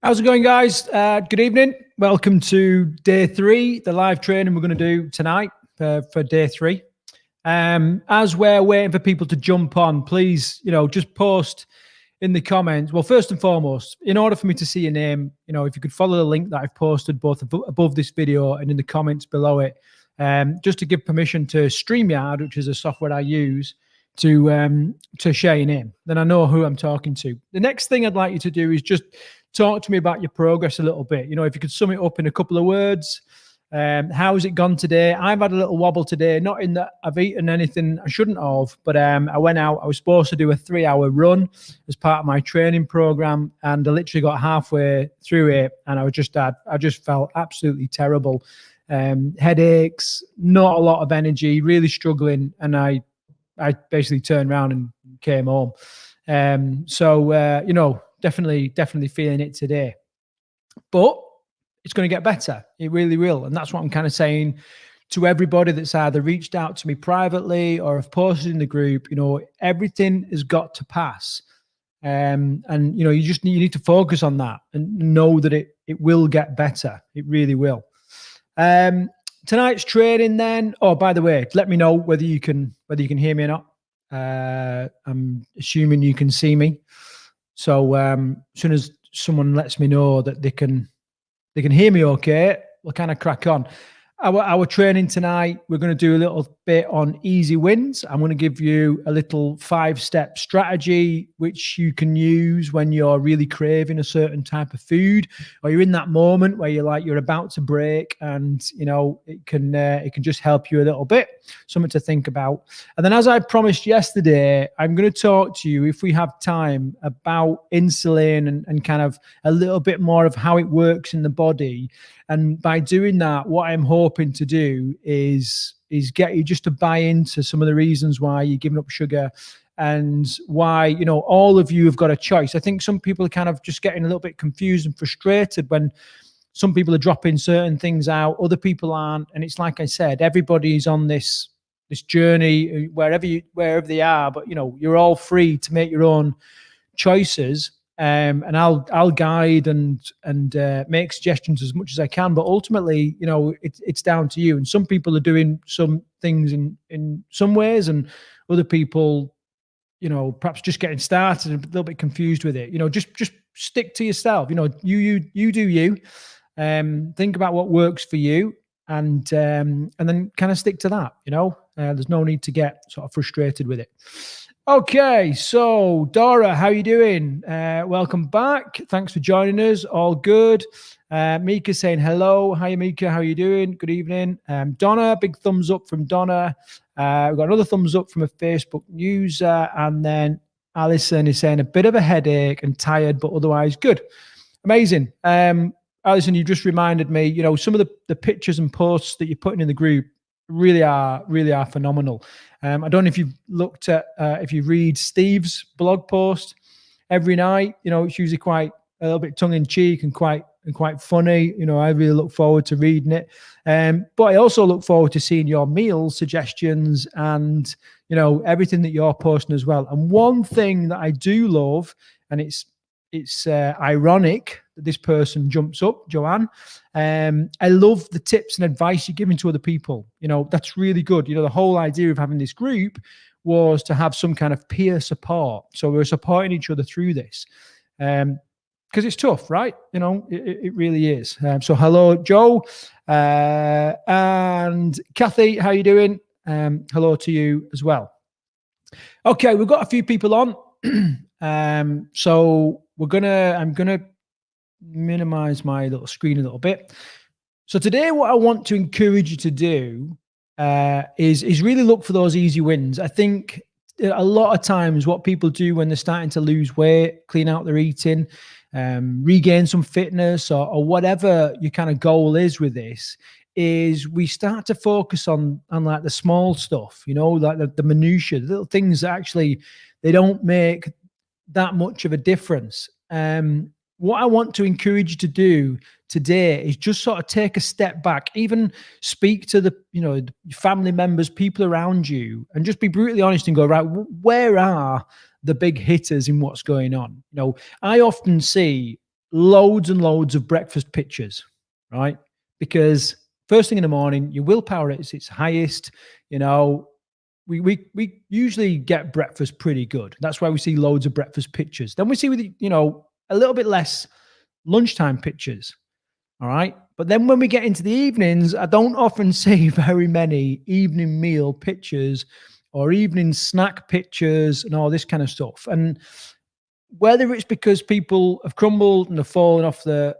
How's it going, guys? Good evening. Welcome to day 3, the live training we're going to do tonight for day 3. As we're waiting for people to jump on, please, just post in the comments. Well, first and foremost, in order for me to see your name, if you could follow the link that I've posted both above this video and in the comments below it, just to give permission to StreamYard, which is a software I use, to share your name. Then I know who I'm talking to. The next thing I'd like you to do is just talk to me about your progress a little bit. If you could sum it up in a couple of words. How's it gone today? I've had a little wobble today, not in that I've eaten anything I shouldn't have, but I went out. I was supposed to do a 3-hour run as part of my training program, and I literally got halfway through it, and I just felt absolutely terrible. Headaches, not a lot of energy, really struggling, and I basically turned around and came home. Definitely feeling it today, but it's going to get better. It really will. And that's what I'm kind of saying to everybody that's either reached out to me privately or have posted in the group. Everything has got to pass. And you need to focus on that and know that it will get better. It really will. Tonight's training then. Oh, by the way, let me know whether you can hear me or not. I'm assuming you can see me. So as soon as someone lets me know that they can hear me okay, we'll kind of crack on. Our training tonight, we're going to do a little bit on easy wins. I'm going to give you a little 5-step strategy which you can use when you're really craving a certain type of food, or you're in that moment where you're about to break, and it can just help you a little bit, something to think about. And then, as I promised yesterday, I'm going to talk to you, if we have time, about insulin and kind of a little bit more of how it works in the body. And by doing that, what I'm hoping to do is get you just to buy into some of the reasons why you're giving up sugar, and why, all of you have got a choice. I think some people are kind of just getting a little bit confused and frustrated when some people are dropping certain things out, other people aren't. And it's like I said, everybody's on this journey wherever they are, but you're all free to make your own choices. And I'll guide and make suggestions as much as I can, but ultimately, it's down to you. And some people are doing some things in some ways, and other people, perhaps just getting started and a little bit confused with it. Just stick to yourself. You do you. Think about what works for you, and then kind of stick to that. There's no need to get sort of frustrated with it. Okay, so Dora, how you doing? Welcome back. Thanks for joining us. All good. Mika saying hello. Hi, Mika. How you doing? Good evening. Donna, big thumbs up from Donna. We've got another thumbs up from a Facebook user. And then Alison is saying a bit of a headache and tired, but otherwise good. Amazing. Alison, you just reminded me, some of the pictures and posts that you're putting in the group really are phenomenal. I don't know if you've looked at, if you read Steve's blog post every night, it's usually quite a little bit tongue in cheek and quite funny. I really look forward to reading it. But I also look forward to seeing your meal suggestions and, everything that you're posting as well. And one thing that I do love, and it's ironic that this person jumps up, Joanne. I love the tips and advice you're giving to other people. That's really good. The whole idea of having this group was to have some kind of peer support. So we're supporting each other through this. Because it's tough, right? It really is. So hello, Joe. And Kathy, how you doing? Hello to you as well. Okay, we've got a few people on. So I'm gonna minimize my little screen a little bit. So today, what I want to encourage you to do is really look for those easy wins. I think a lot of times what people do when they're starting to lose weight, clean out their eating, regain some fitness, or whatever your kind of goal is with this, is we start to focus on like the small stuff, like the minutiae, the little things that actually they don't make that much of a difference. What I want to encourage you to do today is just sort of take a step back, even speak to the family members, people around you, and just be brutally honest and go, right, where are the big hitters in what's going on? I often see loads and loads of breakfast pictures, right? Because first thing in the morning, your willpower is its highest. You know, we usually get breakfast pretty good. That's why we see loads of breakfast pictures. Then we see with a little bit less lunchtime pictures. All right. But then when we get into the evenings, I don't often see very many evening meal pictures or evening snack pictures and all this kind of stuff. And whether it's because people have crumbled and have fallen off the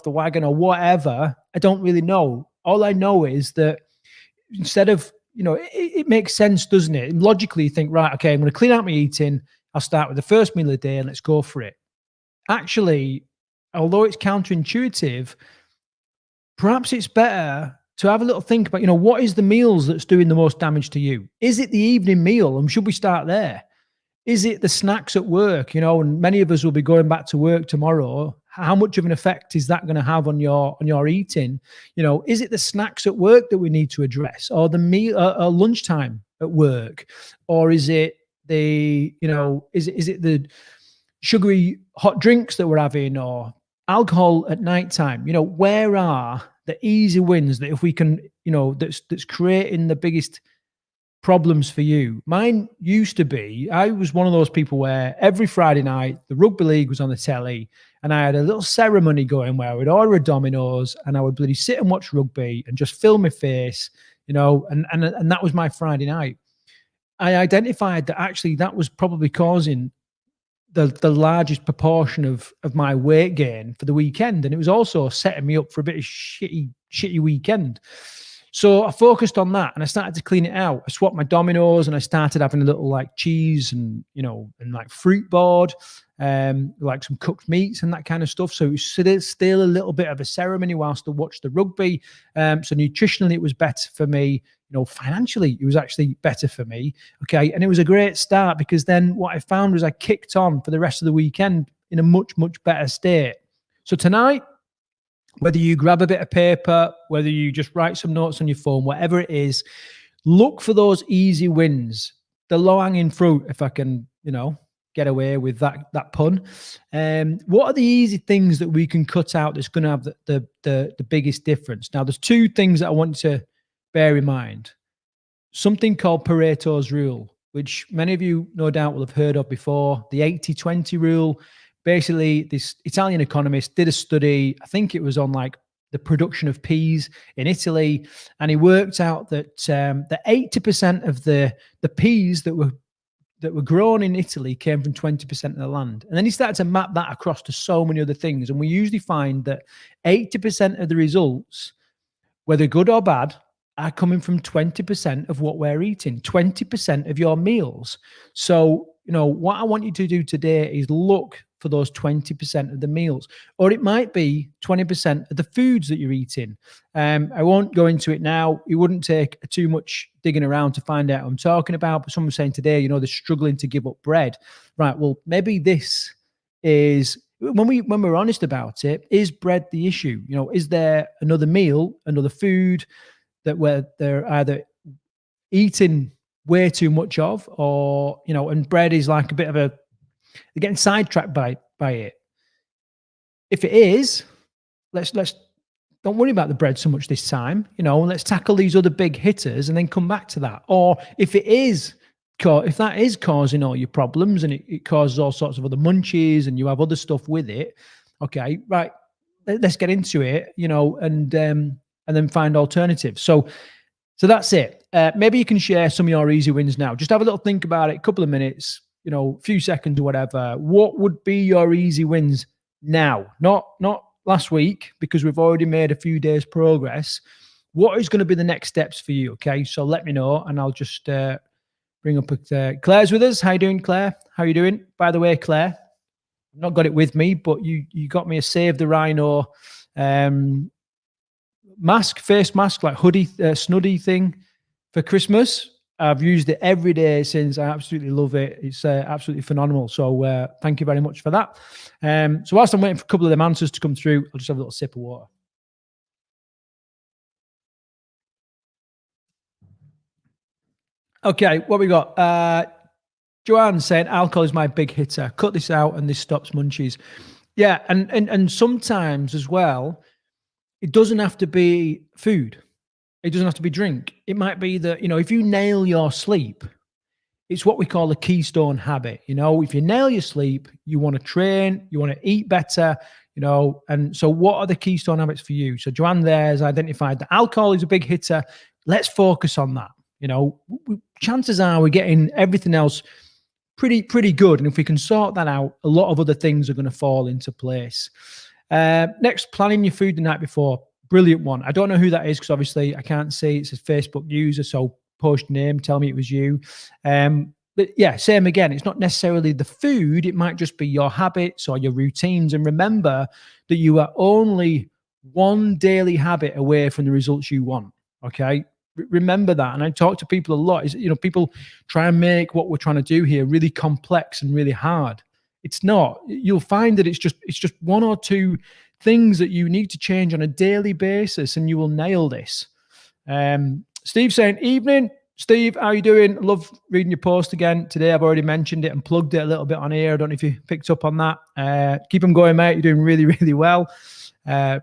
wagon or whatever, I don't really know. All I know is that instead of, it makes sense, doesn't it? Logically, you think, right, okay, I'm going to clean out my eating. I'll start with the first meal of the day and let's go for it. Actually, although it's counterintuitive, perhaps it's better to have a little think about, what is the meals that's doing the most damage to you? Is it the evening meal? And should we start there? Is it the snacks at work? And many of us will be going back to work tomorrow. How much of an effect is that going to have on your eating? Is it the snacks at work that we need to address, or the meal lunchtime at work, or is it is it the sugary hot drinks that we're having, or alcohol at nighttime? Where are the easy wins that if we can, that's creating the biggest problems for you? Mine used to be, I was one of those people where every Friday night the rugby league was on the telly and I had a little ceremony going where I would order a Domino's and I would bloody sit and watch rugby and just fill my face, and that was my Friday night. I identified that actually that was probably causing the largest proportion of my weight gain for the weekend. And it was also setting me up for a bit of shitty weekend. So I focused on that and I started to clean it out. I swapped my Domino's and I started having a little like cheese and like fruit board, like some cooked meats and that kind of stuff. So it was still a little bit of a ceremony whilst I watched the rugby. So nutritionally, it was better for me. Financially, it was actually better for me. Okay. And it was a great start because then what I found was I kicked on for the rest of the weekend in a much, much better state. So tonight, whether you grab a bit of paper, whether you just write some notes on your phone, whatever it is, look for those easy wins, the low-hanging fruit, if I can, get away with that pun. What are the easy things that we can cut out that's going to have the biggest difference? Now, there's two things that I want to bear in mind. Something called Pareto's rule, which many of you no doubt will have heard of before, the 80-20 rule. Basically, this Italian economist did a study, I think it was on like the production of peas in Italy, and he worked out that the 80% of the peas that were grown in Italy came from 20% of the land. And then he started to map that across to so many other things. And we usually find that 80% of the results, whether good or bad, are coming from 20% of what we're eating, 20% of your meals. So, what I want you to do today is look for those 20% of the meals, or it might be 20% of the foods that you're eating. I won't go into it now. It wouldn't take too much digging around to find out what I'm talking about. But someone's saying today, they're struggling to give up bread. Right. Well, maybe this is when we're honest about it, is bread the issue? Is there another meal, another food that where they're either eating way too much of, or and bread is like a bit of they're getting sidetracked by it. If it is, let's don't worry about the bread so much this time. Let's tackle these other big hitters and then come back to that. Or if that is causing all your problems and it causes all sorts of other munchies and you have other stuff with it, okay, right, let's get into it, and then find alternatives. So that's it. Maybe you can share some of your easy wins now. Just have a little think about it, a couple of minutes, a few seconds or whatever. What would be your easy wins now? Not last week, because we've already made a few days progress. What is going to be the next steps for you? Okay, so let me know, and I'll just bring up Claire's with us. How you doing, Claire? How you doing? By the way, Claire, I've not got it with me, but you got me a Save the Rhino face mask, like hoodie, snuddy thing for Christmas. I've used it every day since. I absolutely love it. It's absolutely phenomenal. So thank you very much for that. So whilst I'm waiting for a couple of them answers to come through, I'll just have a little sip of water. Okay, what we got? Joanne saying, alcohol is my big hitter. Cut this out and this stops munchies. Yeah, and sometimes as well, it doesn't have to be food. It doesn't have to be drink. It might be that, if you nail your sleep, it's what we call a keystone habit. If you nail your sleep, you want to train, you want to eat better, and so what are the keystone habits for you? So Joanne there has identified that alcohol is a big hitter. Let's focus on that. Chances are we're getting everything else pretty good. And if we can sort that out, a lot of other things are going to fall into place. Next, planning your food the night before. Brilliant one. I don't know who that is because obviously I can't see. It's a Facebook user, so post name, tell me it was you. But yeah, same again. It's not necessarily the food. It might just be your habits or your routines. And remember that you are only one daily habit away from the results you want. Okay. Remember that. And I talk to people a lot. People try and make what we're trying to do here really complex and really hard. It's not. You'll find that it's just one or two things that you need to change on a daily basis, and you will nail this. Steve saying, evening. Steve, how are you doing? Love reading your post again today. I've already mentioned it and plugged it a little bit on here. I don't know if you picked up on that. Keep them going, mate. You're doing really, really well.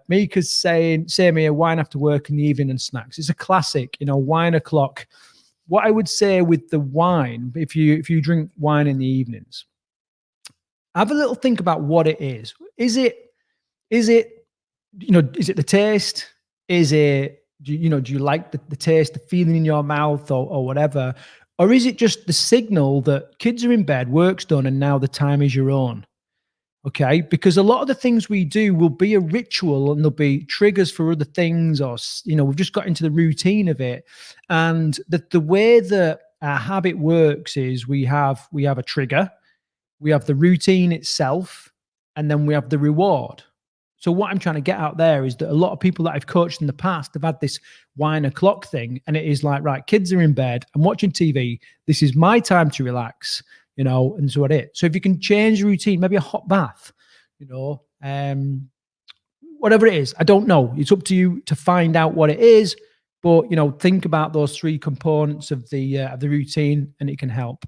Mika's saying, same here, wine after work in the evening and snacks. It's a classic, wine o'clock. What I would say with the wine, if you drink wine in the evenings, have a little think about what it is. Is it the taste? Is it, do you like the taste, the feeling in your mouth or whatever? Or is it just the signal that kids are in bed, work's done, and now the time is your own? Okay, because a lot of the things we do will be a ritual and there'll be triggers for other things, or we've just got into the routine of it. And the way that our habit works is we have a trigger, we have the routine itself, and then we have the reward. So what I'm trying to get out there is that a lot of people that I've coached in the past have had this wine o'clock thing, and it is like, right, kids are in bed, I'm watching TV, this is my time to relax, and so what it. So if you can change the routine, maybe a hot bath, whatever it is, I don't know. It's up to you to find out what it is, but think about those three components of the routine, and it can help.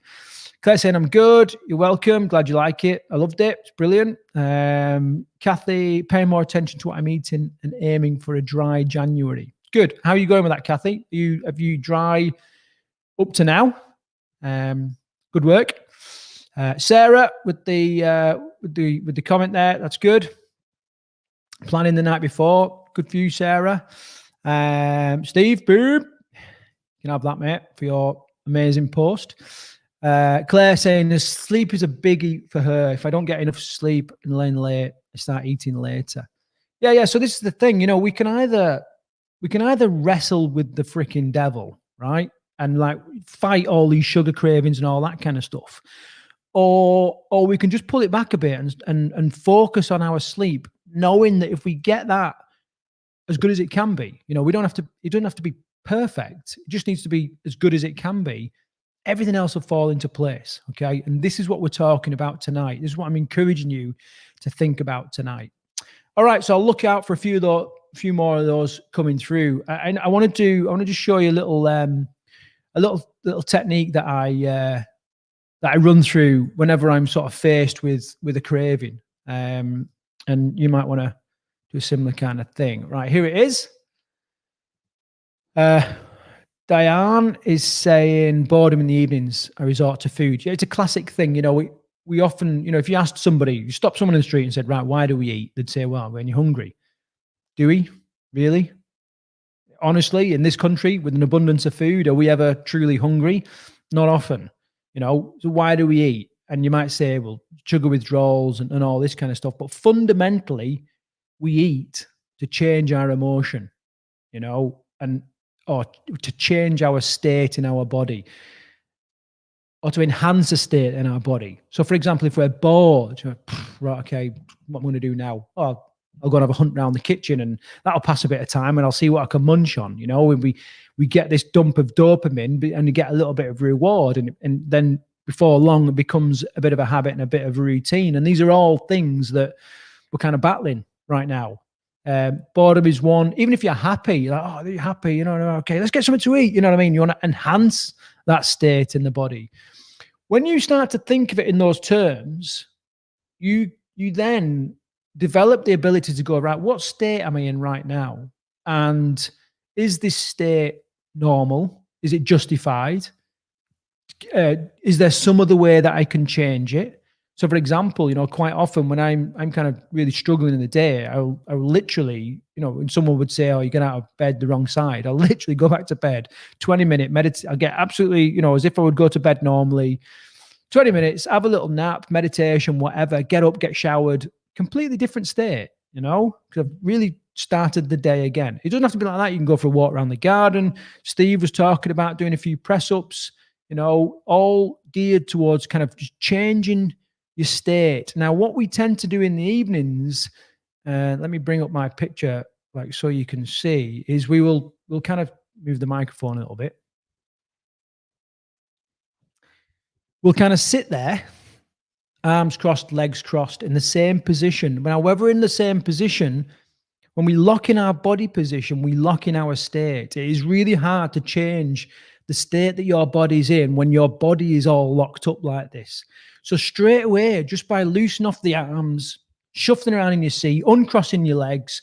Claire saying, I'm good. You're welcome. Glad you like it. I loved it. It's brilliant. Kathy, paying more attention to what I'm eating and aiming for a dry January. Good. How are you going with that, Kathy? Have you dry up to now? Good work. Sarah with the comment there. That's good. Planning the night before. Good for you, Sarah. Steve, boom. You can have that, mate, for your amazing post. Claire saying the sleep is a biggie for her. If I don't get enough sleep and laying late, I start eating later. Yeah. So this is the thing, we can either wrestle with the freaking devil, right? And like fight all these sugar cravings and all that kind of stuff. Or we can just pull it back a bit and focus on our sleep, knowing that if we get that as good as it can be, it doesn't have to be perfect. It just needs to be as good as it can be. Everything else will fall into place. Okay. And this is what we're talking about tonight. This is what I'm encouraging you to think about tonight. All right. So I'll look out for a few more of those coming through. And I want to just show you a little technique that I run through whenever I'm sort of faced with a craving. And you might want to do a similar kind of thing. Right. Here it is. Diane is saying boredom in the evenings, I resort to food. Yeah, it's a classic thing. We often, if you asked somebody, you stop someone in the street and said, right, why do we eat? They'd say, well, when you're hungry. Do we? Really? Honestly, in this country with an abundance of food, are we ever truly hungry? Not often. So why do we eat? And you might say, well, sugar withdrawals and all this kind of stuff. But fundamentally, we eat to change our emotion, or to change our state in our body, or to enhance a state in our body. So, for example, if we're bored, right, okay, what am I going to do now? Oh, I'll go and have a hunt around the kitchen, and that'll pass a bit of time, and I'll see what I can munch on. When we get this dump of dopamine, and you get a little bit of reward, and then before long, it becomes a bit of a habit and a bit of a routine. And these are all things that we're kind of battling right now. Boredom is one. Even if you're happy, you're like, oh, you're happy, okay, let's get something to eat. You know what I mean? You want to enhance that state in the body. When you start to think of it in those terms, you then develop the ability to go, right, what state am I in right now? And is this state normal? Is it justified? Is there some other way that I can change it? So, for example, quite often when I'm kind of really struggling in the day, I'll literally, when someone would say, "Oh, you're getting out of bed the wrong side," I'll literally go back to bed, 20-minute meditate. I'll get absolutely, as if I would go to bed normally, 20 minutes, have a little nap, meditation, whatever. Get up, get showered, completely different state. Because I've really started the day again. It doesn't have to be like that. You can go for a walk around the garden. Steve was talking about doing a few press ups. All geared towards kind of just changing your state. Now, what we tend to do in the evenings, let me bring up my picture, like so you can see, is we'll kind of move the microphone a little bit. We'll kind of sit there, arms crossed, legs crossed, in the same position. Now, whether we're in the same position, when we lock in our body position, we lock in our state. It is really hard to change the state that your body's in when your body is all locked up like this. So straight away, just by loosening off the arms, shuffling around in your seat, uncrossing your legs,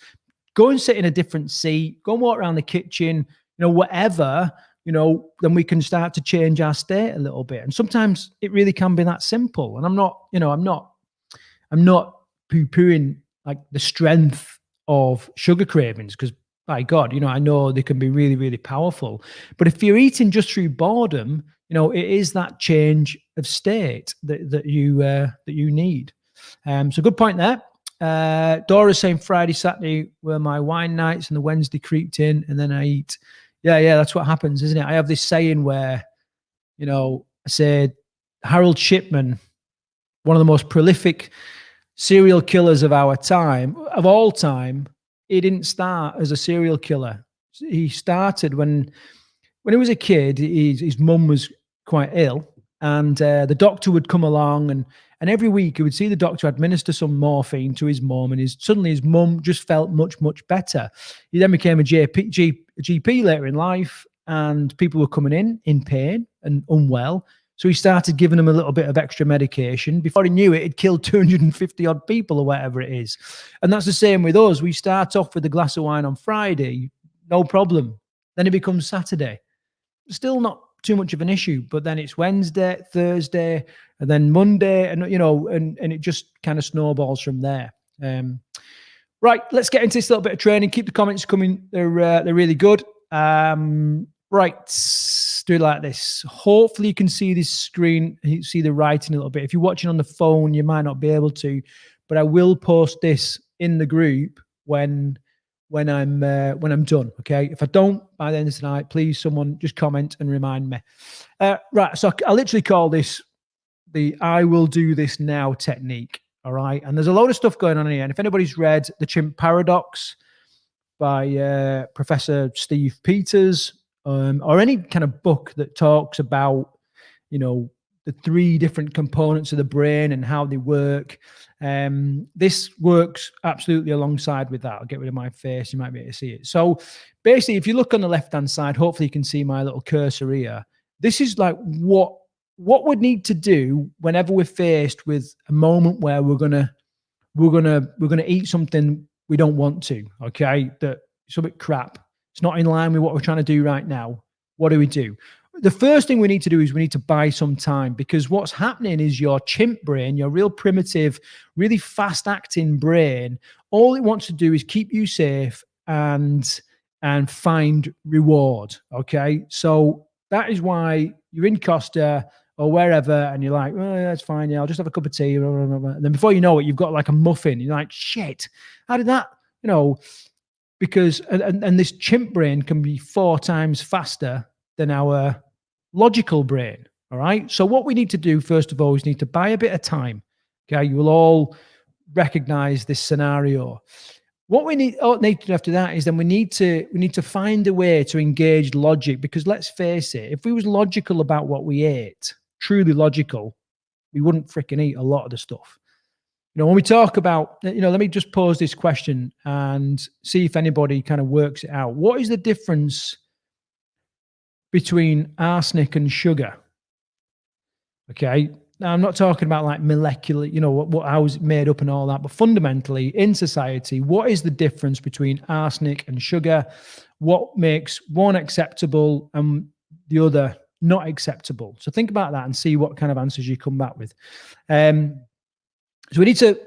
go and sit in a different seat, go and walk around the kitchen, whatever, then we can start to change our state a little bit. And sometimes it really can be that simple. And I'm not poo-pooing like the strength of sugar cravings, because by God, I know they can be really, really powerful. But if you're eating just through boredom, it is that change of state that you need. So good point there. Dora's saying Friday, Saturday were my wine nights, and the Wednesday creeped in, and then I eat. Yeah, that's what happens, isn't it? I have this saying where, I say Harold Shipman, one of the most prolific serial killers of our time, of all time, he didn't start as a serial killer. He started when he was a kid. His mum was quite ill, and the doctor would come along, and every week he would see the doctor administer some morphine to his mum, and suddenly his mum just felt much, much better. He then became a GP later in life, and people were coming in pain and unwell. So he started giving them a little bit of extra medication. Before he knew it, it killed 250 odd people or whatever it is. And that's the same with us. We start off with a glass of wine on Friday, no problem. Then it becomes Saturday. Still not too much of an issue, but then it's Wednesday, Thursday, and then Monday, and and it just kind of snowballs from there. Right, let's get into this little bit of training. Keep the comments coming; they're really good. Right, do it like this. Hopefully you can see this screen, you see the writing a little bit. If you're watching on the phone, you might not be able to, but I will post this in the group when I'm done. Okay. If I don't by the end of tonight, please someone just comment and remind me. Right. So I literally call this the "I will do this now" technique. All right. And there's a load of stuff going on here. And if anybody's read The Chimp Paradox by Professor Steve Peters, or any kind of book that talks about, the 3 different components of the brain and how they work, this works absolutely alongside with that. I'll get rid of my face. You might be able to see it. So basically, if you look on the left-hand side, hopefully you can see my little cursor here. This is like what we need to do whenever we're faced with a moment where we're gonna eat something we don't want to. Okay, that it's a bit crap. It's not in line with what we're trying to do right now. What do? The first thing we need to do is we need to buy some time, because what's happening is your chimp brain, your real primitive, really fast acting brain, all it wants to do is keep you safe and find reward. Okay. So that is why you're in Costa or wherever, and you're like, "Oh, that's fine. Yeah, I'll just have a cup of tea." And then before you know it, you've got like a muffin. You're like, "Shit, how did that?" Because and this chimp brain can be 4 times faster than our logical brain. All right. So what we need to do, first of all, is need to buy a bit of time. Okay. You will all recognize this scenario. What we need to do after that is then we need to find a way to engage logic, because let's face it, if we was logical about what we ate, truly logical, we wouldn't freaking eat a lot of the stuff. When we talk about, let me just pose this question and see if anybody kind of works it out. What is the difference between arsenic and sugar? Okay. Now, I'm not talking about like molecular, you know, how is it made up and all that, but fundamentally in society, what is the difference between arsenic and sugar? What makes one acceptable and the other not acceptable? So think about that and see what kind of answers you come back with. So we need to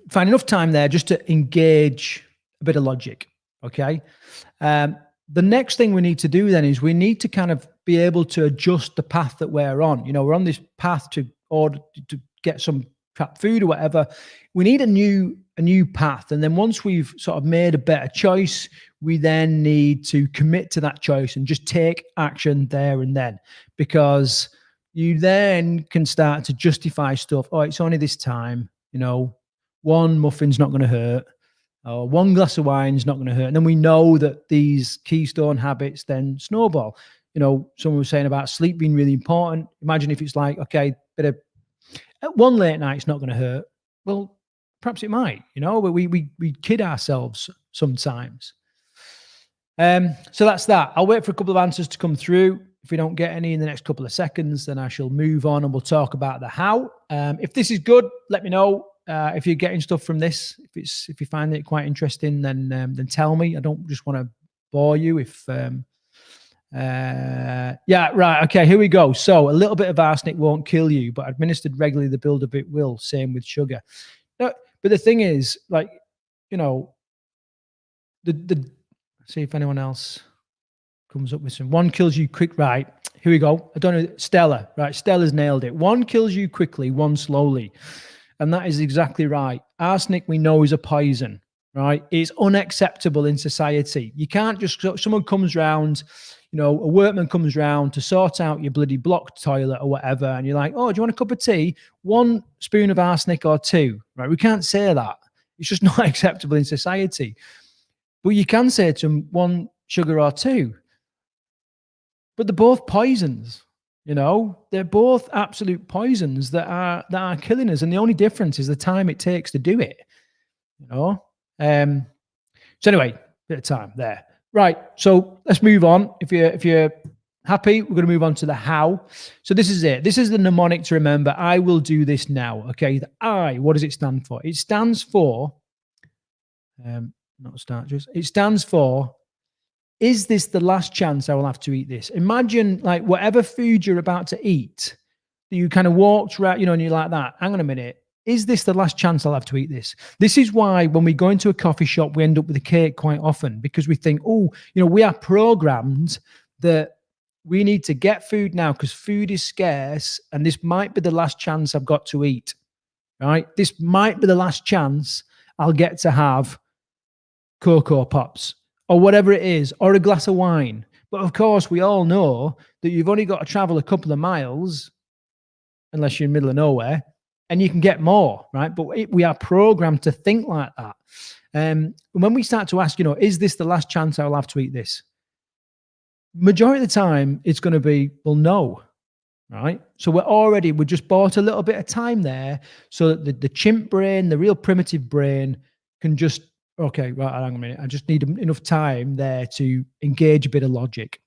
find enough time there just to engage a bit of logic, okay? The next thing we need to do then is we need to kind of be able to adjust the path that we're on. You know, we're on this path to get some crap food or whatever. We need a new path. And then once we've sort of made a better choice, we then need to commit to that choice and just take action there and then, because you then can start to justify stuff. Oh, it's only this time, you know, one muffin's not going to hurt. Or one glass of wine is not going to hurt. And then we know that these Keystone habits then snowball. You know, someone was saying about sleep being really important. Imagine if it's like, okay, one late night's not going to hurt. Well, perhaps it might, you know, but we kid ourselves sometimes. So that's that. I'll wait for a couple of answers to come through. If we don't get any in the next couple of seconds, then I shall move on and we'll talk about the how. If this is good, let me know. If you're getting stuff from this, if you find it quite interesting, then tell me. I don't just want to bore you. Yeah, right. Okay, here we go. So a little bit of arsenic won't kill you, but administered regularly, the buildup it will. Same with sugar. No, but the thing is, like, you know, see if anyone else comes up with some. One kills you quick. Right, here we go. I don't know. Stella. Right, Stella's nailed it. One kills you quickly, one slowly. And that is exactly right. Arsenic, we know, is a poison, right? It's unacceptable in society. You can't just, someone comes round, you know, a workman comes round to sort out your bloody blocked toilet or whatever, and you're like, oh, do you want a cup of tea? 1 spoon of arsenic or 2, right? We can't say that. It's just not acceptable in society. But you can say to them 1 sugar or 2. But they're both poisons. You know, they're both absolute poisons that are killing us, and the only difference is the time it takes to do it. You know, so anyway, bit of time there. Right, so let's move on. If you're happy, we're going to move on to the how. So this is it. This is the mnemonic to remember. I will do this now. Okay, the I. What does it stand for? It stands for not starches. It stands for, is this the last chance I will have to eat this? Imagine like whatever food you're about to eat, you kind of walked right, you know, and you're like that. Hang on a minute. Is this the last chance I'll have to eat this? This is why when we go into a coffee shop, we end up with a cake quite often, because we think, oh, you know, we are programmed that we need to get food now because food is scarce and this might be the last chance I've got to eat, right? This might be the last chance I'll get to have Cocoa Pops or whatever it is, or a glass of wine. But of course, we all know that you've only got to travel a couple of miles, unless you're in the middle of nowhere, and you can get more, right? But we are programmed to think like that. When we start to ask, you know, is this the last chance I'll have to eat this? Majority of the time, it's going to be, well, no, right? So we just bought a little bit of time there so that the chimp brain, the real primitive brain, can just, okay, right, hang on a minute. I just need enough time there to engage a bit of logic.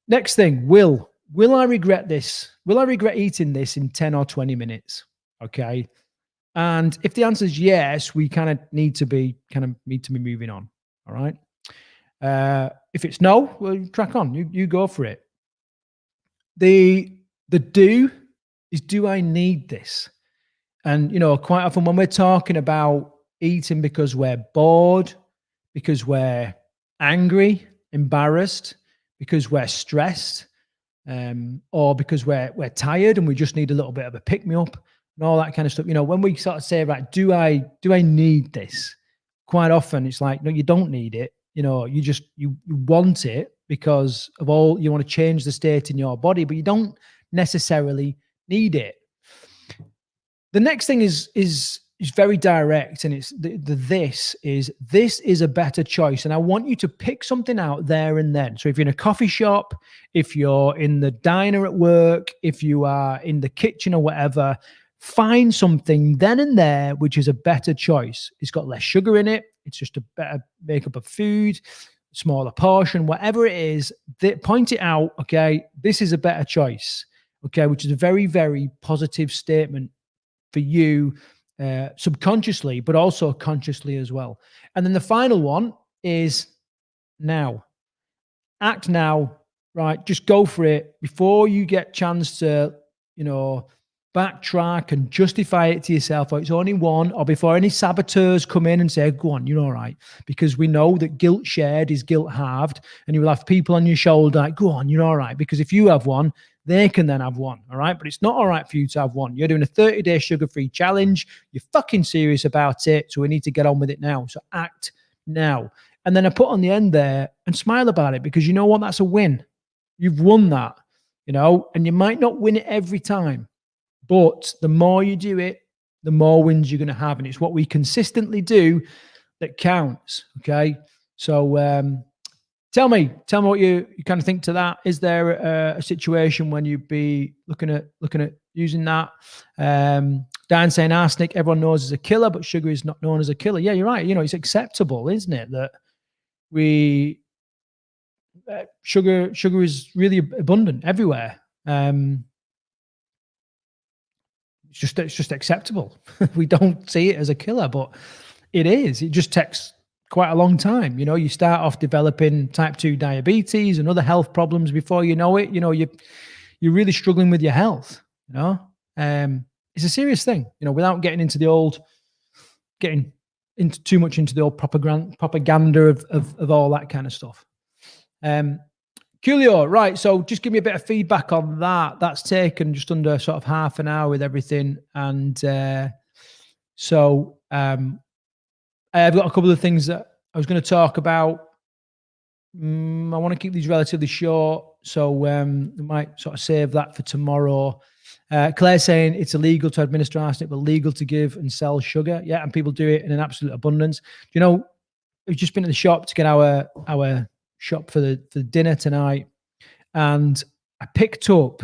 Next thing, will I regret this? Will I regret eating this in 10 or 20 minutes? Okay. And if the answer is yes, we kind of need to be moving on. All right. If it's no, well, crack on. You go for it. The do is, do I need this? And, you know, quite often when we're talking about eating because we're bored, because we're angry, embarrassed, because we're stressed, or because we're tired and we just need a little bit of a pick-me-up and all that kind of stuff. You know, when we sort of say, right, do I need this? Quite often it's like, no, you don't need it. You know, you want it because of all, you want to change the state in your body, but you don't necessarily need it. The next thing is very direct, and it's this is a better choice. And I want you to pick something out there and then. So if you're in a coffee shop, if you're in the diner at work, if you are in the kitchen or whatever, find something then and there which is a better choice. It's got less sugar in it. It's just a better makeup of food, smaller portion, whatever it is, point it out. Okay, this is a better choice. okay, which is a very, very positive statement for you subconsciously, but also consciously as well. And then the final one is now. Act now, right? Just go for it before you get chance to, backtrack and justify it to yourself. Or it's only one, or before any saboteurs come in and say, go on, you're all right. Because we know that guilt shared is guilt halved, and you will have people on your shoulder like, go on, you're all right. Because if you have one, they can then have one, all right? But it's not all right for you to have one. You're doing a 30-day sugar-free challenge. You're fucking serious about it, so we need to get on with it now. So act now. And then I put on the end there and smile about it, because you know what? That's a win. You've won that, and you might not win it every time, but the more you do it, the more wins you're going to have. And it's what we consistently do that counts. Okay. So tell me what you kind of think to that. Is there a situation when you'd be looking at using that? Dan saying arsenic, everyone knows is a killer, but sugar is not known as a killer. Yeah, you're right. It's acceptable, isn't it? That sugar is really abundant everywhere. It's just acceptable. We don't see it as a killer, but it is. It just takes quite a long time. You start off developing type 2 diabetes and other health problems before you know it. You're really struggling with your health. It's a serious thing. Without getting into too much into the old propaganda of all that kind of stuff. Julio, right. So just give me a bit of feedback on that. That's taken just under sort of half an hour with everything. And so I've got a couple of things that I was going to talk about. I want to keep these relatively short. So we might sort of save that for tomorrow. Claire saying it's illegal to administer arsenic, but legal to give and sell sugar. Yeah, and people do it in an absolute abundance. We've just been at the shop to get our shop for the dinner tonight, and I picked up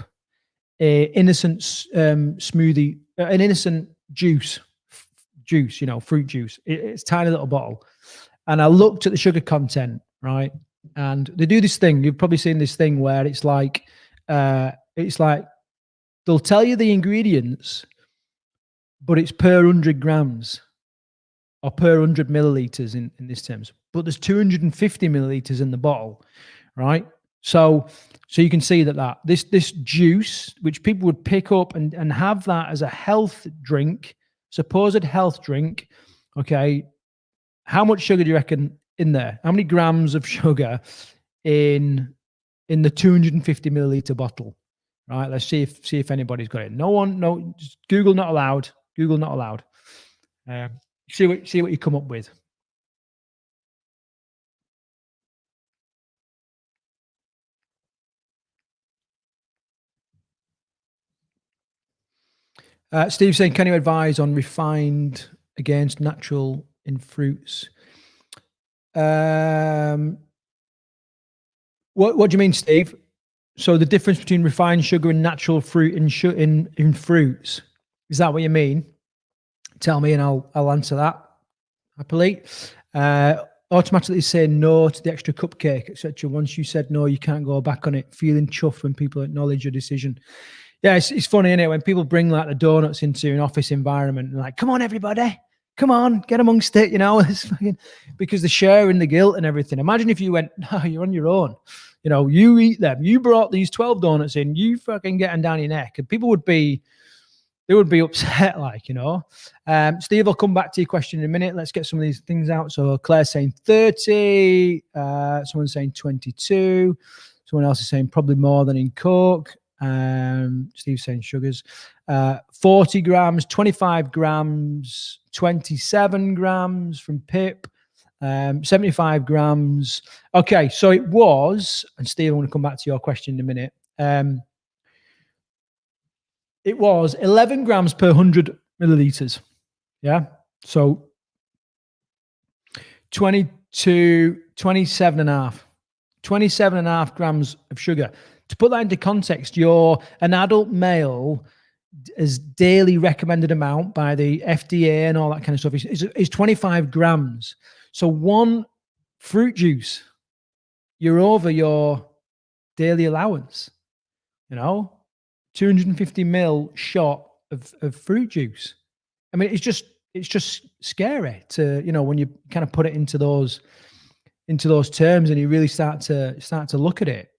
a innocent smoothie, an innocent juice, fruit juice. It's a tiny little bottle, and I looked at the sugar content, right? And they do this thing. You've probably seen this thing where it's like they'll tell you the ingredients, but it's per 100 grams or per 100 milliliters in this terms. But there's 250 milliliters in the bottle, right? So you can see that this juice, which people would pick up and have that as a health drink, supposed health drink, okay, how much sugar do you reckon in there? How many grams of sugar in the 250 milliliter bottle? Right, let's see if anybody's got it. No, just Google not allowed. Google not allowed. See what you come up with. Steve saying, can you advise on refined against natural in fruits? What do you mean, Steve? So the difference between refined sugar and natural fruit in fruits, is that what you mean? Tell me and I'll answer that happily. Automatically say no to the extra cupcake, etc. Once you said no, you can't go back on it. Feeling chuffed when people acknowledge your decision. Yeah, it's funny, isn't it? When people bring like the donuts into an office environment and like, come on, everybody, come on, get amongst it, it's fucking, because they're sharing the guilt and everything. Imagine if you went, no, you're on your own. You eat them. You brought these 12 donuts in. You fucking get them down your neck, and people would be upset, Steve, I'll come back to your question in a minute. Let's get some of these things out. So Claire's saying 30. Someone's saying 22. Someone else is saying probably more than in Coke. Steve's saying sugars. 40 grams, 25 grams, 27 grams from Pip. 75 grams. Okay, so it was, and Steve, I want to come back to your question in a minute. It was 11 grams per 100 milliliters. Yeah. So 27 and a half grams of sugar. To put that into context, an adult male is daily recommended amount by the FDA and all that kind of stuff is 25 grams. So one fruit juice, you're over your daily allowance, 250 ml shot of fruit juice. I mean, it's just scary to, when you kind of put it into those terms and you really start to look at it.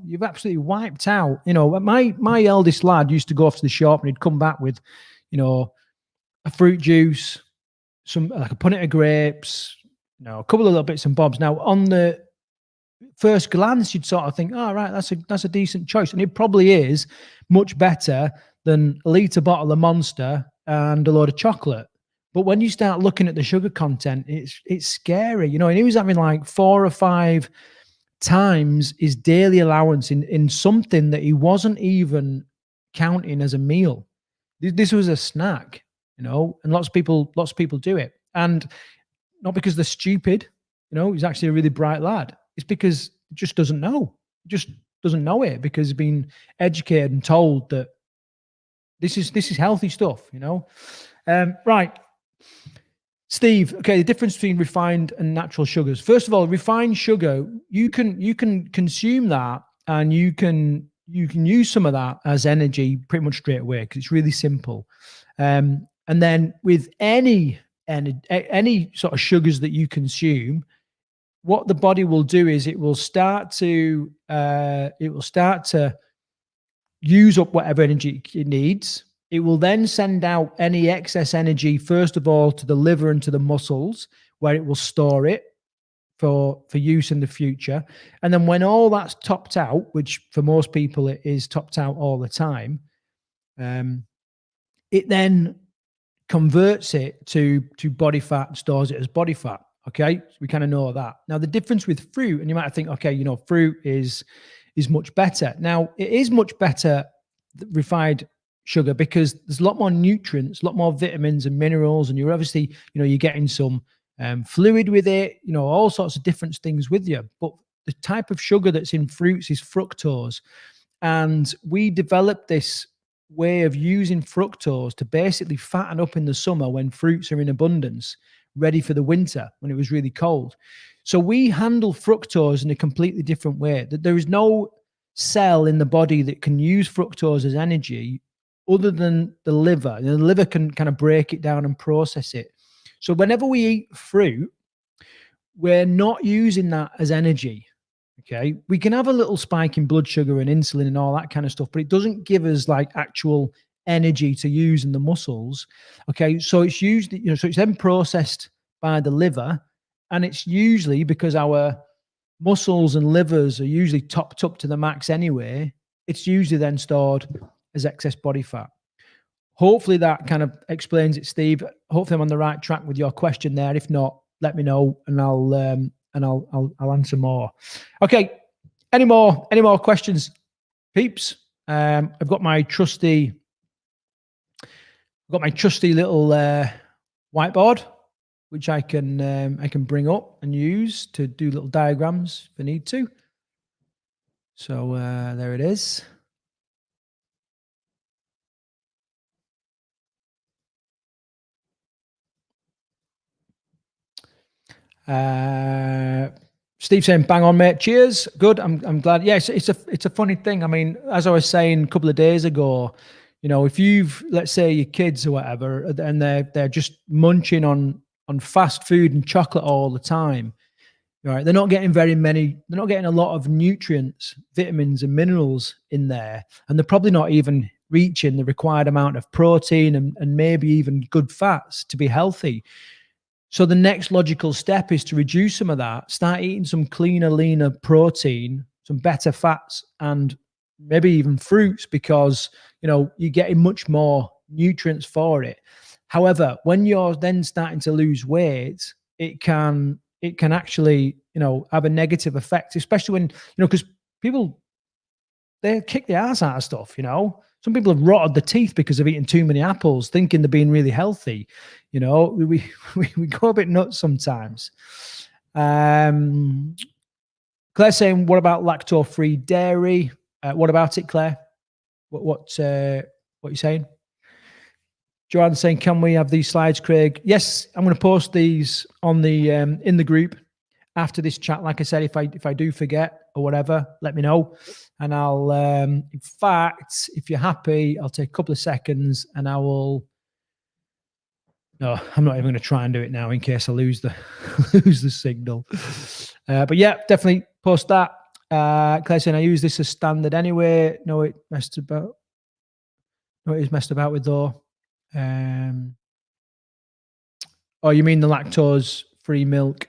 You've absolutely wiped out. My eldest lad used to go off to the shop and he'd come back with, a fruit juice, some like a punnet of grapes, a couple of little bits and bobs. Now, on the first glance, you'd sort of think, "Oh, right, that's a decent choice," and it probably is much better than a litre bottle of Monster and a load of chocolate. But when you start looking at the sugar content, it's scary, and he was having like 4 or 5 times his daily allowance in something that he wasn't even counting as a meal. This was a snack, and lots of people do it, and not because they're stupid. He's actually a really bright lad. It's because he just doesn't know. He just doesn't know it because he's been educated and told that this is healthy stuff. Right. Steve, okay, the difference between refined and natural sugars. First of all, refined sugar, you can consume that and you can use some of that as energy pretty much straight away because it's really simple. And then with any sort of sugars that you consume, what the body will do is it will start to use up whatever energy it needs. It will then send out any excess energy, first of all, to the liver and to the muscles, where it will store it for use in the future. And then when all that's topped out, which for most people it is topped out all the time, it then converts it to body fat and stores it as body fat. Okay, so we kind of know that. Now, the difference with fruit, and you might think, okay, fruit is much better. Now, it is much better, refined sugar, because there's a lot more nutrients, a lot more vitamins and minerals, and you're obviously, you're getting some fluid with it, all sorts of different things with you. But the type of sugar that's in fruits is fructose. And we developed this way of using fructose to basically fatten up in the summer when fruits are in abundance, ready for the winter when it was really cold. So we handle fructose in a completely different way. That there is no cell in the body that can use fructose as energy other than the liver. And the liver can kind of break it down and process it. So whenever we eat fruit, we're not using that as energy. Okay, we can have a little spike in blood sugar and insulin and all that kind of stuff, but it doesn't give us like actual energy to use in the muscles. Okay, so it's usually, so it's then processed by the liver, and it's usually because our muscles and livers are usually topped up to the max anyway. It's usually then stored as excess body fat. Hopefully that kind of explains it, Steve. Hopefully I'm on the right track with your question there. If not, let me know and I'll answer more. Okay. Any more questions, peeps? I've got my trusty little whiteboard, which I can bring up and use to do little diagrams if I need to. So there it is. Steve saying, "Bang on, mate. Cheers. Good. I'm glad. Yeah, it's a funny thing. I mean, as I was saying a couple of days ago, if you've, let's say, your kids or whatever, and they're just munching on fast food and chocolate all the time, right? They're not getting they're not getting a lot of nutrients, vitamins, and minerals in there, and they're probably not even reaching the required amount of protein and maybe even good fats to be healthy. So the next logical step is to reduce some of that, start eating some cleaner, leaner protein, some better fats, and maybe even fruits, because, you're getting much more nutrients for it. However, when you're then starting to lose weight, it can actually, have a negative effect, especially when, because people, they kick the ass out of stuff, Some people have rotted the teeth because of eating too many apples, thinking they're being really healthy. We go a bit nuts sometimes. Claire's saying, "What about lactose-free dairy?" What about it, Claire? What are you saying? Joanne's saying, "Can we have these slides, Craig?" Yes, I'm going to post these on the in the group. after this chat, like I said, if I do forget or whatever, let me know. And I'll, in fact, if you're happy, I'll take a couple of seconds and I will. No, I'm not even going to try and do it now in case I lose the lose the signal. But yeah, definitely post that. Claire saying I use this as standard anyway. No, it messed about. No, it is messed about with though. Oh, you mean the lactose-free milk?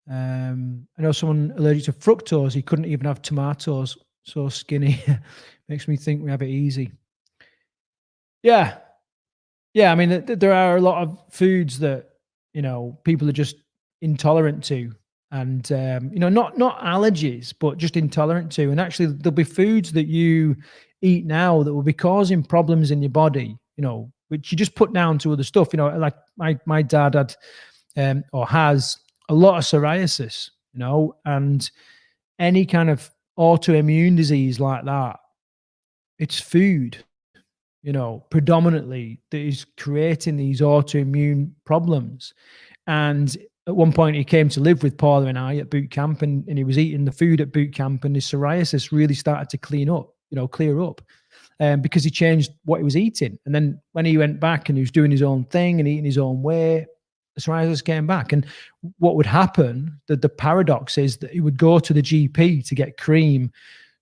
I know someone allergic to fructose. He couldn't even have tomatoes. So skinny. Makes me think we have it easy. Yeah. Yeah, I mean, there are a lot of foods that, people are just intolerant to. And, not allergies, but just intolerant to. And actually, there'll be foods that you eat now that will be causing problems in your body, which you just put down to other stuff. Like my dad had or has a lot of psoriasis, and any kind of autoimmune disease like that, it's food, predominantly that is creating these autoimmune problems. And at one point he came to live with Paula and I at boot camp, and he was eating the food at boot camp, and his psoriasis really started to clear up because he changed what he was eating. And then when he went back and he was doing his own thing and eating his own way, the psoriasis came back. And what would happen, the paradox is that he would go to the GP to get cream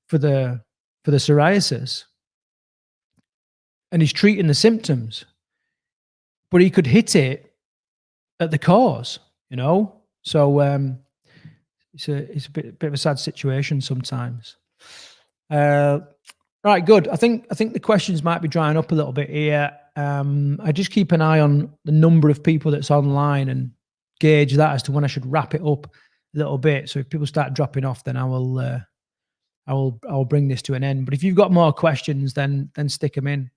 for the psoriasis, and he's treating the symptoms, but he could hit it at the cause, So it's a bit of a sad situation sometimes. Right, good. I think the questions might be drying up a little bit here. I just keep an eye on the number of people that's online and gauge that as to when I should wrap it up a little bit. So if people start dropping off, then I will bring this to an end. But if you've got more questions, then stick them in.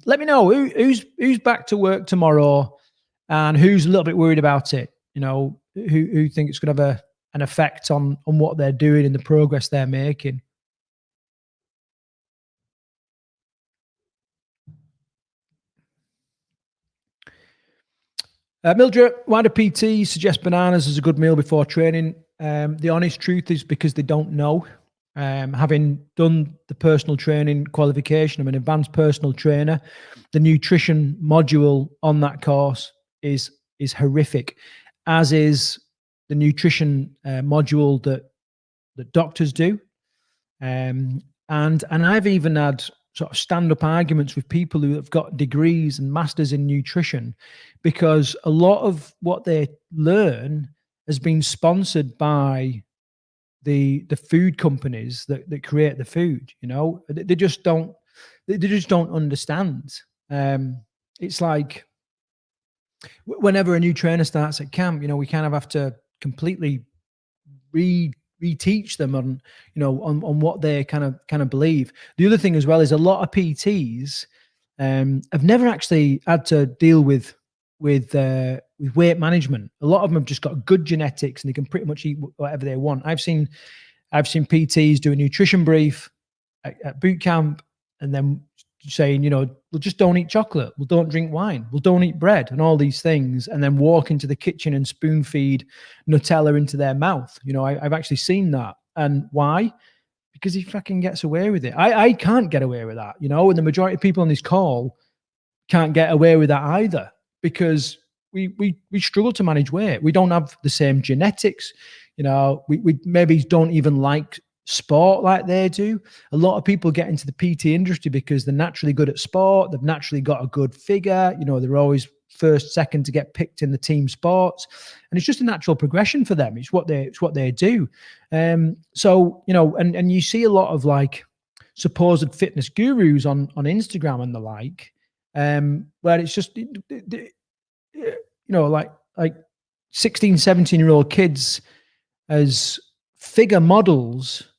Let me know who's back to work tomorrow and who's a little bit worried about it. Who think it's going to have an effect on what they're doing and the progress they're making. Mildred, why do PTs suggest bananas as a good meal before training? The honest truth is because they don't know. Having done the personal training qualification, I'm an advanced personal trainer. The nutrition module on that course is horrific, as is the nutrition module that doctors do. And I've even had sort of stand-up arguments with people who have got degrees and masters in nutrition, because a lot of what they learn has been sponsored by the food companies that create the food. They just don't understand. It's like whenever a new trainer starts at camp, we kind of have to completely reteach them on what they kind of believe. The other thing as well is a lot of PTs have never actually had to deal with weight management. A lot of them have just got good genetics and they can pretty much eat whatever they want. I've seen PTs do a nutrition brief at boot camp and then saying, well, just don't eat chocolate. Well, don't drink wine. Well, don't eat bread and all these things, and then walk into the kitchen and spoon feed Nutella into their mouth. I've actually seen that. And why? Because he fucking gets away with it. I can't get away with that, and the majority of people on this call can't get away with that either, because we struggle to manage weight. We don't have the same genetics. We maybe don't even like sport like they do. A lot of people get into the PT industry because they're naturally good at sport. They've naturally got a good figure. They're always first, second to get picked in the team sports, and it's just a natural progression for them. It's what they do. So and you see a lot of like supposed fitness gurus on Instagram and the like, where it's just like 16, 17-year-old kids as figure models.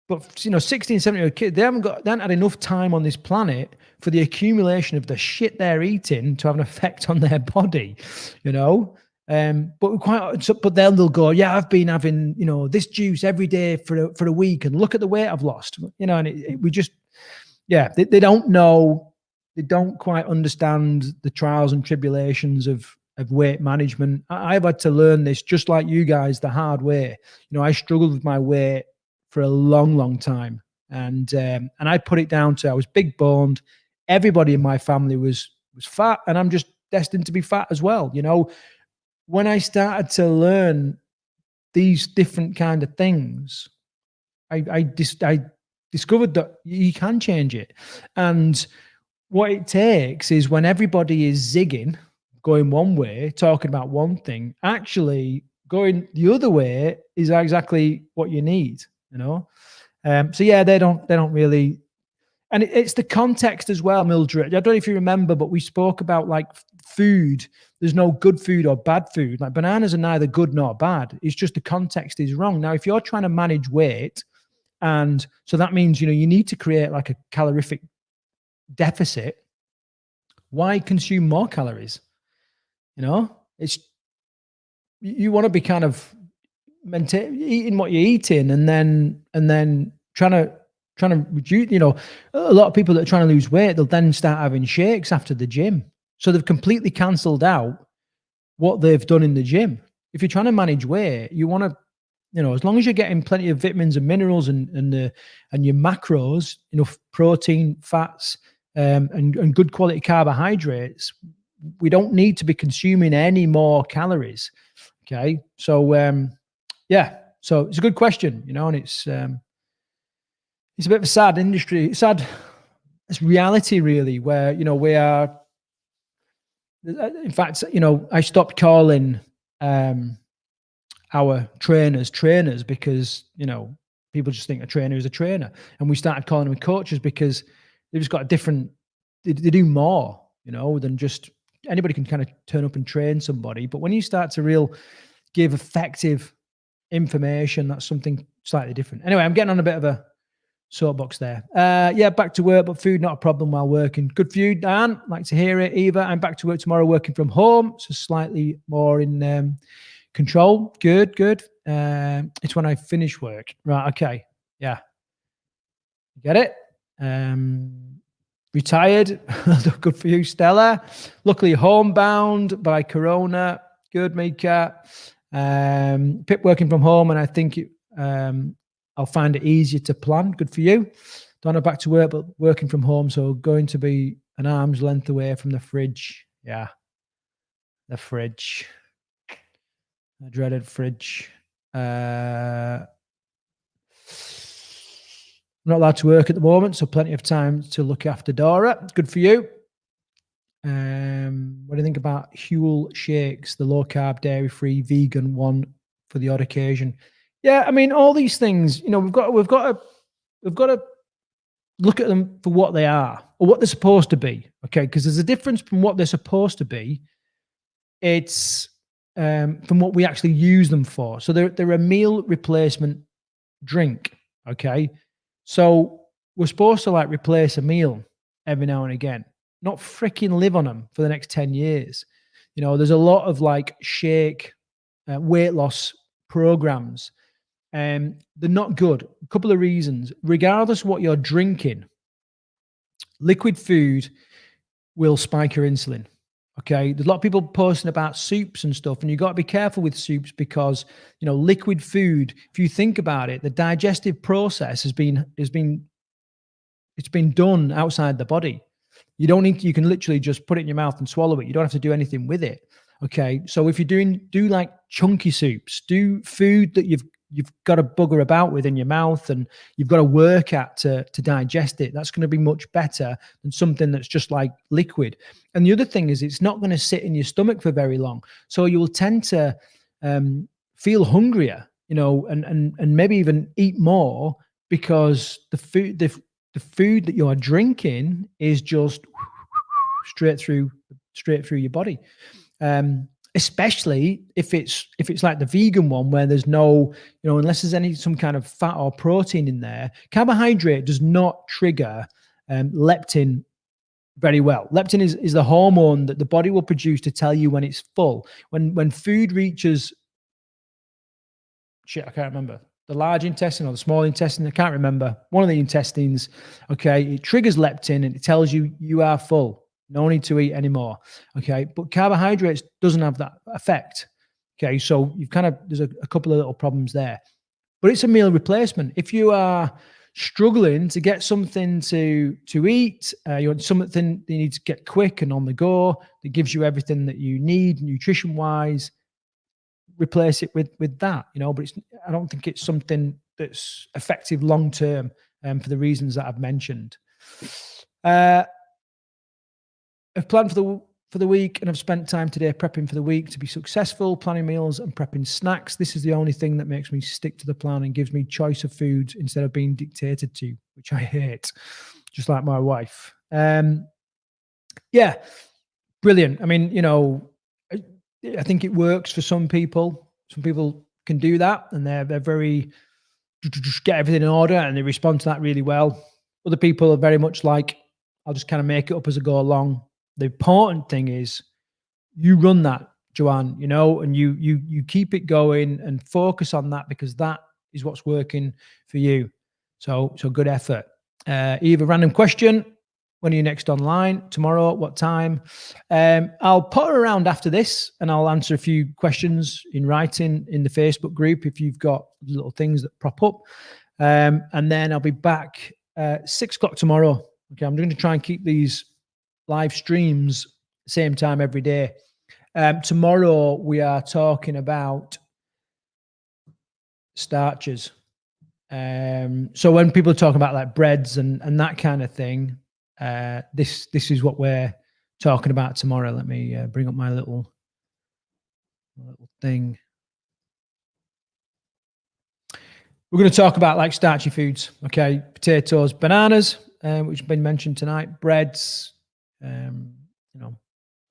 But 16, 17-year-old kids, they haven't had enough time on this planet for the accumulation of the shit they're eating to have an effect on their body, But then they'll go, yeah, I've been having this juice every day for a week, and look at the weight I've lost, and we just, they don't know, they don't quite understand the trials and tribulations of of weight management. I've had to learn this just like you guys the hard way. I struggled with my weight for a long, long time. And I put it down to I was big boned. Everybody in my family was fat, and I'm just destined to be fat as well. When I started to learn these different kind of things, I discovered that you can change it. And what it takes is when everybody is zigging, going one way, talking about one thing, actually going the other way is exactly what you need, So yeah, they don't really, and it's the context as well, Mildred. I don't know if you remember, but we spoke about like food. There's no good food or bad food. Like bananas are neither good nor bad. It's just the context is wrong. Now, if you're trying to manage weight, and so that means, you need to create like a calorific deficit, why consume more calories? It's, you want to be kind of eating what you're eating, and then trying to reduce. A lot of people that are trying to lose weight, they'll then start having shakes after the gym. So they've completely cancelled out what they've done in the gym. If you're trying to manage weight, you want to, as long as you're getting plenty of vitamins and minerals and your macros, enough protein, fats, and good quality carbohydrates, we don't need to be consuming any more calories. Okay. So, yeah, so it's a good question, and it's a bit of a sad industry. It's reality really, where, we are, in fact, I stopped calling, our trainers because, people just think a trainer is a trainer. And we started calling them coaches because they've just got a different, they do more, than just anybody can kind of turn up and train somebody. But when you start to give effective information, that's something slightly different. Anyway, I'm getting on a bit of a soapbox there. Yeah, back to work, but food not a problem while working. Good for you, Dan. Like to hear it. Eva, I'm back to work tomorrow, working from home, so slightly more in control. Good. It's when I finish work. Right. Okay. Yeah. Get it? Retired. Good for you, Stella. Luckily homebound by Corona. Good, Mika. Pip working from home, and I think I'll find it easier to plan. Good for you. Donna back to work, but working from home, so going to be an arm's length away from the fridge. Yeah. The fridge. The dreaded fridge. I'm not allowed to work at the moment, so plenty of time to look after Dora. Good for you. What do you think about Huel shakes, the low carb, dairy free, vegan one for the odd occasion? Yeah, I mean, all these things, we've got to look at them for what they are or what they're supposed to be. Okay, because there's a difference from what they're supposed to be. It's from what we actually use them for. So they're a meal replacement drink. Okay, so we're supposed to like replace a meal every now and again, not freaking live on them for the next 10 years. There's a lot of like shake weight loss programs. They're not good. A couple of reasons. Regardless of what you're drinking, liquid food will spike your insulin. Okay, there's a lot of people posting about soups and stuff, and you've got to be careful with soups because liquid food. If you think about it, the digestive process has been done outside the body. You don't need to, you can literally just put it in your mouth and swallow it. You don't have to do anything with it. Okay, so if you're do like chunky soups, do food that you've got to bugger about with in your mouth and you've got to work at to digest it. That's going to be much better than something that's just like liquid. And the other thing is it's not going to sit in your stomach for very long. So you will tend to feel hungrier, and maybe even eat more because the food that you are drinking is just straight through your body. Especially if it's like the vegan one where there's no, unless there's some kind of fat or protein in there. Carbohydrate does not trigger leptin very well. Leptin is the hormone that the body will produce to tell you when it's full. When food reaches, I can't remember, the large intestine or the small intestine, I can't remember, one of the intestines, okay, it triggers leptin and it tells you are full. No need to eat anymore. Okay. But carbohydrates doesn't have that effect. Okay. So you've there's a couple of little problems there. But it's a meal replacement. If you are struggling to get something to eat, you want something you need to get quick and on the go that gives you everything that you need nutrition wise, replace it with that, but I don't think it's something that's effective long term, for the reasons that I've mentioned. I've planned for the week, and I've spent time today prepping for the week to be successful, planning meals and prepping snacks. This is the only thing that makes me stick to the plan and gives me choice of foods instead of being dictated to, which I hate, just like my wife. Yeah, brilliant. I mean, I think it works for some people. Some people can do that, and they're very just get everything in order, and they respond to that really well. Other people are very much like, I'll just kind of make it up as I go along. The important thing is you run that, Joanne, and you keep it going and focus on that, because that is what's working for you. So good effort. Eva, random question. When are you next online? Tomorrow? What time? I'll put around after this, and I'll answer a few questions in writing in the Facebook group if you've got little things that prop up. And then I'll be back 6 o'clock tomorrow. Okay, I'm going to try and keep these live streams same time every day. Tomorrow we are talking about starches. So when people talk about like breads and that kind of thing, this is what we're talking about tomorrow. Let me bring up my little thing. We're going to talk about like starchy foods. Okay, potatoes, bananas, which have been mentioned tonight, breads,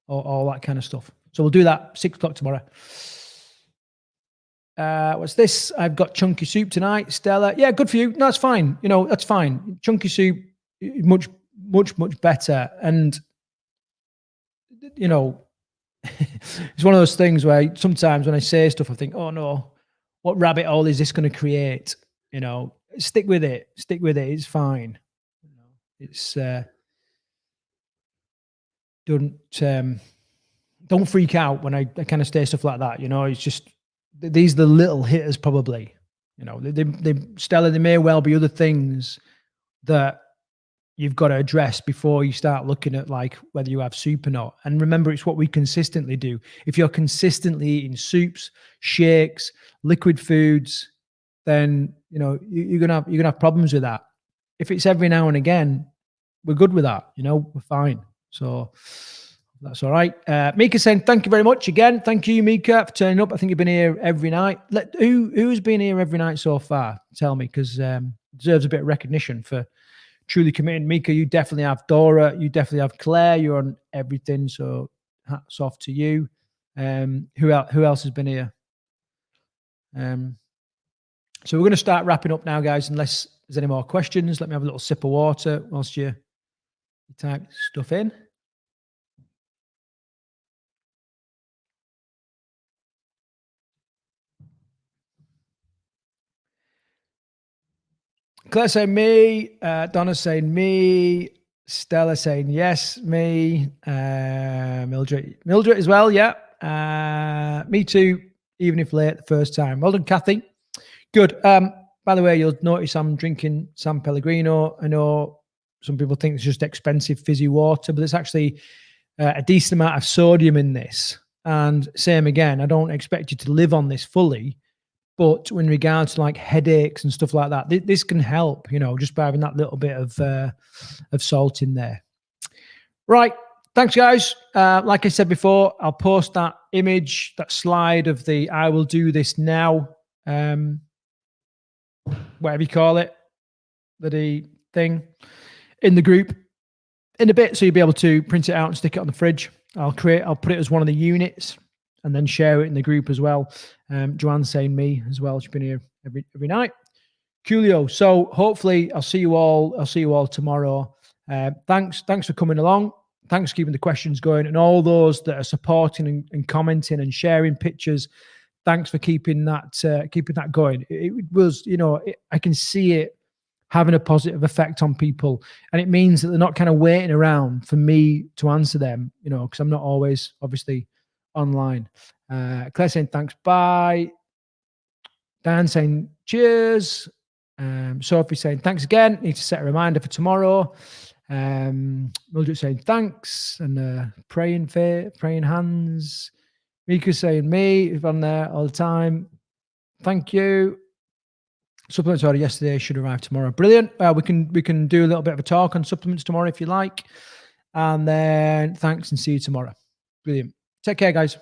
all that kind of stuff. So we'll do that 6 o'clock tomorrow. What's this? I've got chunky soup tonight. Stella, yeah, good for you. No, that's fine. That's fine. Chunky soup, much better. And it's one of those things where sometimes when I say stuff, I think, oh no, what rabbit hole is this going to create? Stick with it. It's fine. It's don't freak out when I kind of say stuff like that. It's just, these are the little hitters probably. Stella, there may well be other things that you've got to address before you start looking at like whether you have soup or not. And remember, it's what we consistently do. If you're consistently eating soups, shakes, liquid foods, then you're gonna have problems with that. If it's every now and again, we're good with that. We're fine. So that's all right. Mika saying thank you very much again. Thank you, Mika, for turning up. I think you've been here every night. Who's been here every night so far? Tell me, because deserves a bit of recognition for truly committing. Mika, you definitely have. Dora, you definitely have. Claire, you're on everything. So hats off to you. Who else has been here? So we're going to start wrapping up now, guys, unless there's any more questions. Let me have a little sip of water whilst you type stuff in. Claire saying me, Donna saying me, Stella saying yes, me, Mildred as well, yeah. Me too, even if late the first time. Well done, Kathy. Good. By the way, you'll notice I'm drinking San Pellegrino. I know some people think it's just expensive fizzy water, but there's actually a decent amount of sodium in this. And same again, I don't expect you to live on this fully, but in regards to like headaches and stuff like that, this can help, just by having that little bit of salt in there. Right. Thanks, guys. Like I said before, I'll post that image, that slide of the I will do this now, whatever you call it, the thing in the group in a bit, so you'll be able to print it out and stick it on the fridge. I'll put it as one of the units and then share it in the group as well. Joanne's saying me as well. She's been here every night. Coolio. So hopefully I'll see you all tomorrow. Thanks for coming along. Thanks for keeping the questions going, and all those that are supporting and commenting and sharing pictures. Thanks for keeping that going. It was, I can see it having a positive effect on people. And it means that they're not kind of waiting around for me to answer them, you know, because I'm not always obviously online. Claire saying thanks, bye. Dan saying cheers. Sophie saying thanks again. Need to set a reminder for tomorrow. Mildred saying thanks and praying hands. Mika saying me is on there all the time. Thank you. Supplements order yesterday should arrive tomorrow. Brilliant. We can do a little bit of a talk on supplements tomorrow if you like. And then thanks and see you tomorrow. Brilliant. Take care, guys.